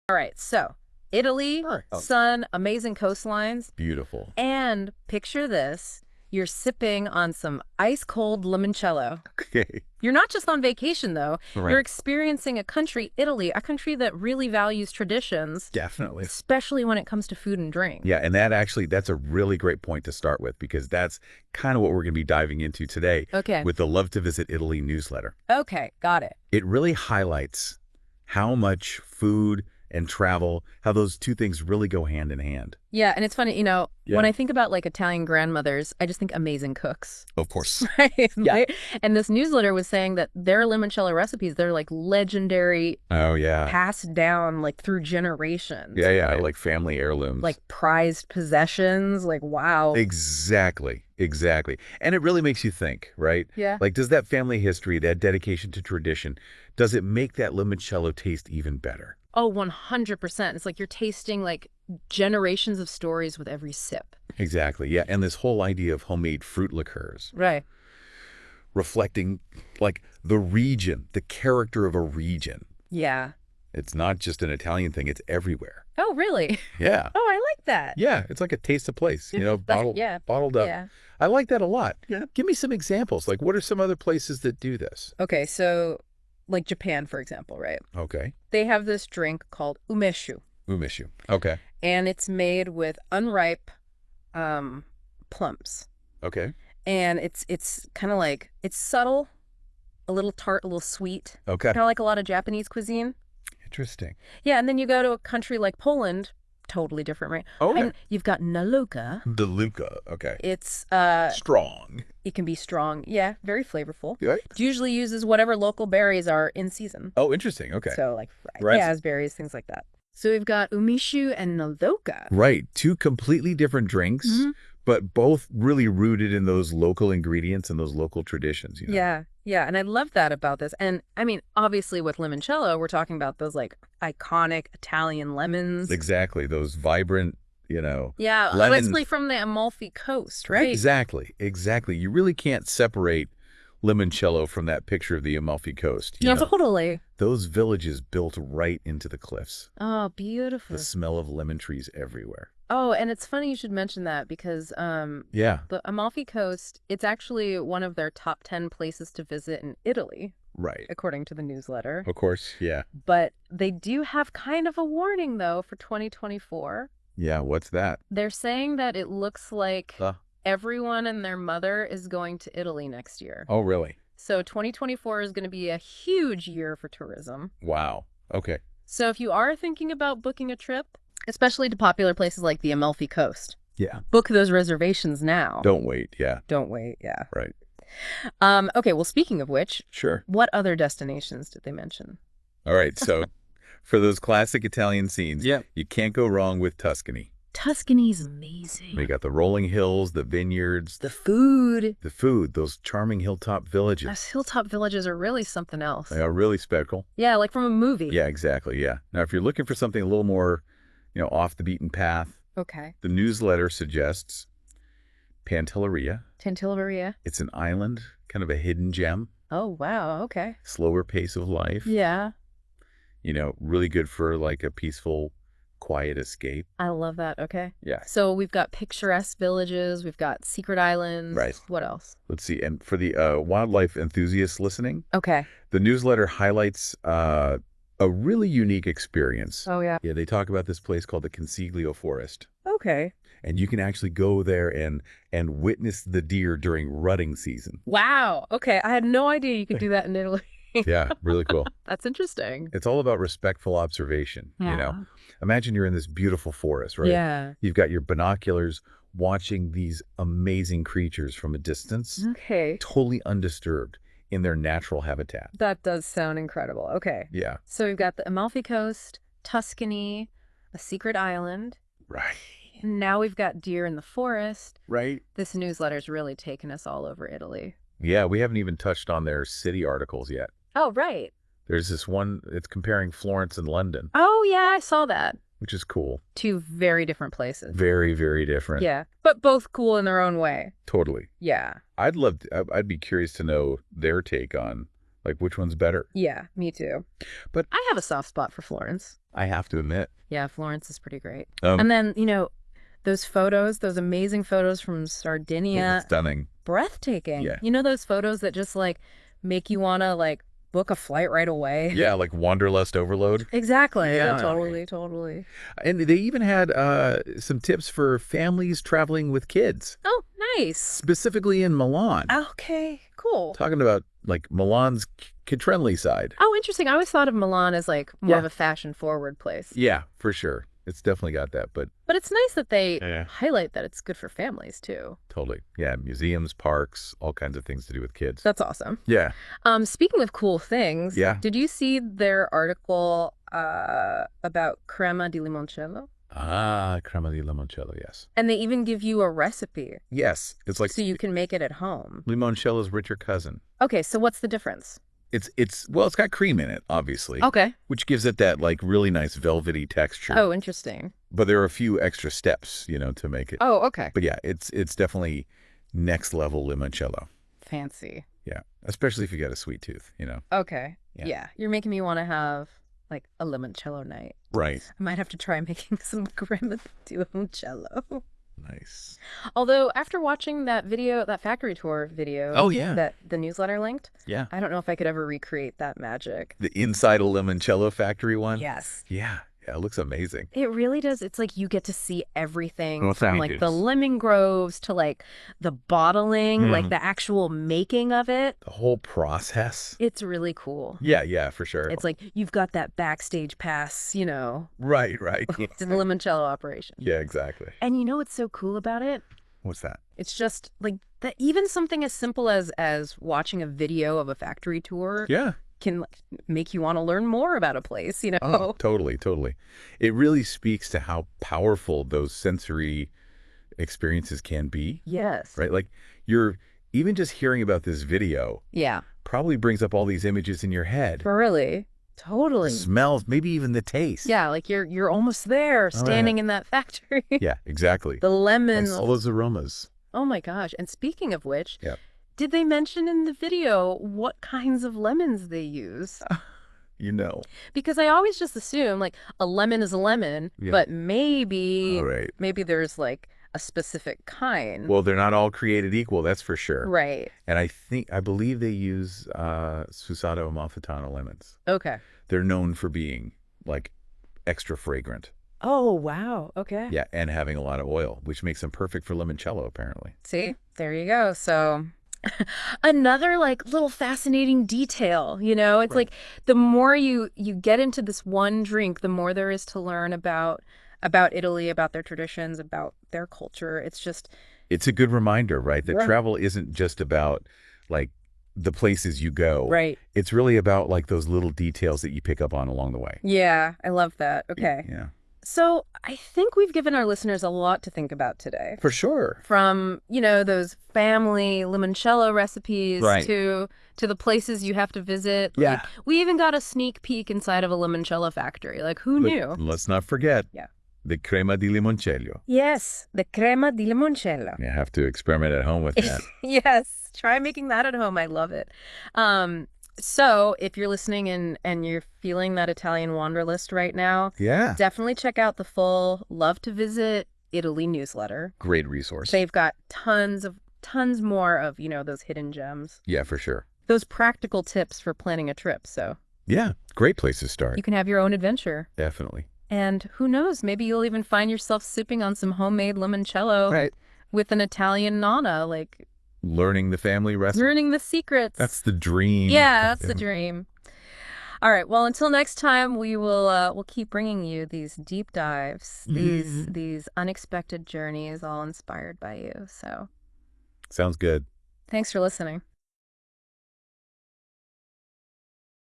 All right, so Italy, All right. Oh, sun, amazing coastlines, beautiful. and picture this. You're sipping on some ice-cold limoncello. Okay. You're not just on vacation, though. Right. You're experiencing a country, Italy, a country that really values traditions, Definitely. especially when it comes to food and drink. Yeah, and that's a really great point to start with, because that's kind of what we're going to be diving into today Okay. with the Love to Visit Italy newsletter. Okay, got it. It really highlights how much food and travel, how those two things really go hand in hand. Yeah, and it's funny, Yeah. when I think about like Italian grandmothers, I just think amazing cooks. Of course. Right? Yeah. Right? And this newsletter was saying that their limoncello recipes, they're like legendary, Oh, yeah. passed down like through generations. Yeah, yeah, like family heirlooms. Like prized possessions, like wow. Exactly, exactly. And it really makes you think, right? Yeah. Like, does that family history, that dedication to tradition, does it make that limoncello taste even better? Oh, 100%. It's like you're tasting like generations of stories with every sip. Exactly, yeah. And this whole idea of homemade fruit liqueurs, Right. reflecting like the region, the character of a region. Yeah. It's not just an Italian thing, it's everywhere. Oh, really? Yeah. Oh, I like that. Yeah, it's like a taste of place, bottled up. Yeah. I like that a lot. Yeah. Give me some examples. Like, what are some other places that do this? Okay, so like Japan, for example, right? Okay. They have this drink called umeshu, Umeshu. Okay. and it's made with unripe plums. Okay. And it's kind of like, it's subtle, a little tart, a little sweet. Okay. Kind of like a lot of Japanese cuisine. Interesting. Yeah, and then you go to a country like Poland, totally different, right? Oh, yeah. And you've got naluka. DeLuca. Okay. It's Strong. it can be strong. Yeah, very flavorful. Right. It usually uses whatever local berries are in season. Oh, interesting. Okay. So like Right. raspberries, things like that. So we've got umishu and naluka. Right. Two completely different drinks, Mhm. but both really rooted in those local ingredients and those local traditions. Yeah, yeah, and I love that about this. And I mean, obviously with limoncello, we're talking about those like iconic Italian lemons. Exactly. Those vibrant, Yeah, lemons. honestly from the Amalfi Coast, right? Exactly. Exactly. You really can't separate limoncello from that picture of the Amalfi Coast. Yeah, totally. Those villages built right into the cliffs. Oh, beautiful. The smell of lemon trees everywhere. Oh, and it's funny you should mention that because Yeah. the Amalfi Coast, it's actually one of their top 10 places to visit in Italy, Right. according to the newsletter. Of course. Yeah. But they do have kind of a warning, though, for 2024. Yeah. What's that? They're saying that it looks like Uh, everyone and their mother is going to Italy next year. oh, really? So 2024 is going to be a huge year for tourism. Wow. Okay. So if you are thinking about booking a trip, especially to popular places like the Amalfi Coast, Yeah. book those reservations now. Don't wait. Yeah. Don't wait, yeah. Right. Okay, well, speaking of which, Sure. what other destinations did they mention? All right. So for those classic Italian scenes, Yep. you can't go wrong with Tuscany. Tuscany's amazing. We got the rolling hills, the vineyards, The food. the food, those charming hilltop villages. Those hilltop villages are really something else. They are really special. Yeah, like from a movie. Yeah, exactly. Yeah. Now, if you're looking for something a little more, off the beaten path, Okay. the newsletter suggests Pantelleria. Tantilla. It's an island, kind of a hidden gem, Oh, wow. Okay. slower pace of life. Yeah. Really good for like a peaceful, quiet escape. I love that. Okay. Yeah. So we've got picturesque villages. We've got secret islands. Right. What else? Let's see. And for the wildlife enthusiasts listening, Okay. the newsletter highlights a really unique experience. Oh, yeah. Yeah, they talk about this place called the Consiglio Forest. Okay. And you can actually go there and witness the deer during rutting season. Wow. Okay. I had no idea you could do that in Italy. Yeah, really cool. That's interesting. It's all about respectful observation, Yeah. Imagine you're in this beautiful forest, right? Yeah. You've got your binoculars watching these amazing creatures from a distance, Okay. totally undisturbed in their natural habitat. That does sound incredible. Okay. Yeah. So we've got the Amalfi Coast, Tuscany, a secret island. Right. And now we've got deer in the forest. Right. This newsletter's really taken us all over Italy. Yeah, we haven't even touched on their city articles yet. Oh, right. There's this one, it's comparing Florence and London, Oh, yeah, I saw that. which is cool. Two very different places. Very, very different. Yeah, but both cool in their own way. Totally. Yeah. I'd be curious to know their take on Like, which one's better? Yeah, me too. But I have a soft spot for Florence. I have to admit, Yeah, Florence is pretty great. um, And then, those photos, those amazing photos from Sardinia, stunning. breathtaking. Yeah. You know those photos that just like make you want to like book a flight right away? Yeah, like wanderlust overload. Exactly. Yeah. Totally, totally. And they even had some tips for families traveling with kids, Oh, nice. specifically in Milan. Okay, cool. Talking about like Milan's kid-friendly side. Oh, interesting. I always thought of Milan as like more of a fashion forward place. Yeah, for sure. It's definitely got that, but But it's nice that they yeah, highlight that it's good for families too. totally. Yeah, museums, parks, all kinds of things to do with kids. That's awesome. Yeah. Speaking of cool things, Yeah. did you see their article about crema di limoncello? Ah, crema di limoncello, yes. And they even give you a recipe Yes, it's like so you can make it at home. limoncello's richer cousin. Okay, so what's the difference? It's got cream in it, obviously, Okay. which gives it that like really nice velvety texture. Oh, interesting. But there are a few extra steps, to make it. Oh, okay. But yeah, it's definitely next level limoncello. Fancy. Yeah, especially if you got a sweet tooth, Okay. Yeah. Yeah. You're making me want to have like a limoncello night. Right. I might have to try making some crema di limoncello. Nice. Although after watching that video, that factory tour video, Oh, yeah. that the newsletter linked, Yeah. I don't know if I could ever recreate that magic. The inside a limoncello factory one? Yes. Yeah. Yeah, it looks amazing. It really does. It's like you get to see everything Oh, from thank like you. the lemon groves to like the bottling, like the actual making of it. The whole process. It's really cool. Yeah, for sure. It's like you've got that backstage pass, Right. to the limoncello operation. Yeah, exactly. And you know what's so cool about it? What's that? It's just like that even something as simple as watching a video of a factory tour Yeah. can like, make you want to learn more about a place, Oh, totally. It really speaks to how powerful those sensory experiences can be, Yes. right? Like you're even just hearing about this video Yeah. probably brings up all these images in your head. Really. Totally. The smells, maybe even the taste. Yeah, like you're almost there, standing in that factory. Yeah, exactly. The lemons. All those aromas. Oh my gosh. And speaking of which, Yeah. did they mention in the video what kinds of lemons they use? Because I always just assume like a lemon is a lemon, Yeah. but maybe All right. maybe there's like a specific kind. Well, they're not all created equal, that's for sure. Right. And I believe they use Susato Amalfitano lemons. Okay. They're known for being like extra fragrant. Oh, wow. Okay. Yeah, and having a lot of oil, which makes them perfect for limoncello, apparently. See, there you go. So another like little fascinating detail, it's like the more you get into this one drink, the more there is to learn about Italy, about their traditions, about their culture. It's a good reminder, right? That Right. travel isn't just about like the places you go. Right. It's really about like those little details that you pick up on along the way. Yeah, I love that. Okay. Yeah. So I think we've given our listeners a lot to think about today. For sure. From, those family limoncello recipes Right. to the places you have to visit. Yeah. Like, we even got a sneak peek inside of a limoncello factory. Like, who But knew? let's not forget. Yeah. The crema di limoncello. Yes, the crema di limoncello. You have to experiment at home with that. Yes, try making that at home. I love it. So if you're listening and you're feeling that Italian wanderlust right now, Yeah. definitely check out the full Love to Visit Italy newsletter. Great resource. They've got tons more of, those hidden gems, Yeah, for sure. those practical tips for planning a trip. So Yeah. Great place to start. you can have your own adventure. Definitely. And who knows, maybe you'll even find yourself sipping on some homemade limoncello Right. with an Italian nonna, like Learning the family recipe. learning the secrets. That's the dream. Yeah, that's the dream. All right. Well, until next time, we'll keep bringing you these deep dives, these unexpected journeys, all inspired by you. So, Sounds good. thanks for listening.